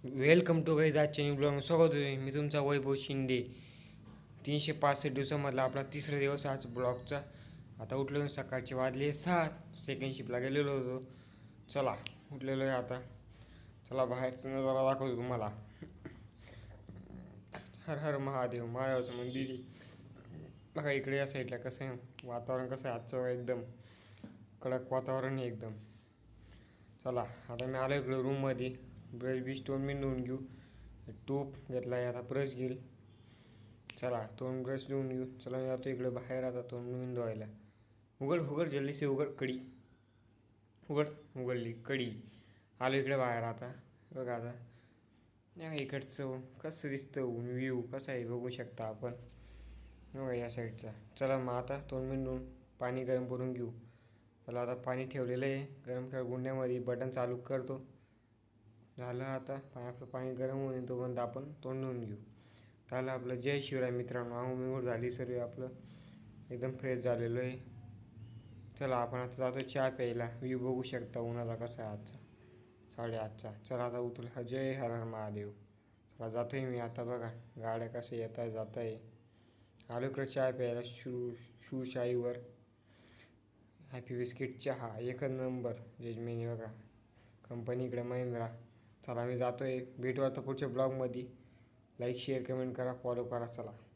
Welcome to guys आजच्या new blog स्वागत आहे. मी तुमचा वैभव शिंदे. 365 दिवसामधला आपला तिसरा दिवस आज ब्लॉगचा. आता उठलो मी, सकाळचे वाजले 7. सेकंड शिपला गेलेलो होतो. चला उठलेलो आहे आता. चला बाहेरचं नजारा दाखवतो तुम्हाला. हर हर महादेव, महादेवाचं मंदिर आहे बघा इकडे. या साईडला कसं आहे वातावरण, कसं आहे आजचं एकदम कडक वातावरण आहे एकदम. चला आता मी आलो इकडे रूममध्ये. ब्रश बीश तोंड मी धुवून घेऊ. टूप घेतला आहे, आता ब्रश घेईल. चला तोंड ब्रश धुवून घेऊ. चला मी जातो इकडे बाहेर आता तोंड मी धुवायला. उघड उघड जल्दी से उघड कडी. उघडली कडी. आलो इकडे बाहेर आता. बघा आता इकडचं कसं दिसतं व्ह्यू कसा आहे बघू शकता आपण. बघा या साईडचा. चला मग आता तोंड मी धुवून पाणी गरम करून घेऊ. चला आता पाणी ठेवलेलं आहे गरम कर गुंड्यामध्ये. बटन चालू करतो. झालं आता आपलं पाणी गरम होऊन तोपर्यंत आपण तोंड धुवून घेऊ. झालं आपलं. जय शिवराय मित्रांनो. आंघोळ झाली सर्व आपलं, एकदम फ्रेश झालेलो आहे. चला आपण आता जातो चहा प्यायला. व्ह्यू बघू शकता उन्हाचा कसा आहे आजचा 8:30चा. चला आता उतरला. जय हर हर महादेव. चला जातो आहे मी आता. बघा गाड्या कशा येत आहे जात आहे. आलो इकडं चहा प्यायला शिवशाहीवर. हॅपी बिस्किट चहा एकच नंबर. जजमेनी बघा कंपनी इकडे महिंद्रा. चला मी जातो आहे. भेटू आता पुढच्या ब्लॉगमध्ये. लाईक शेअर कमेंट करा, फॉलो करा. चला.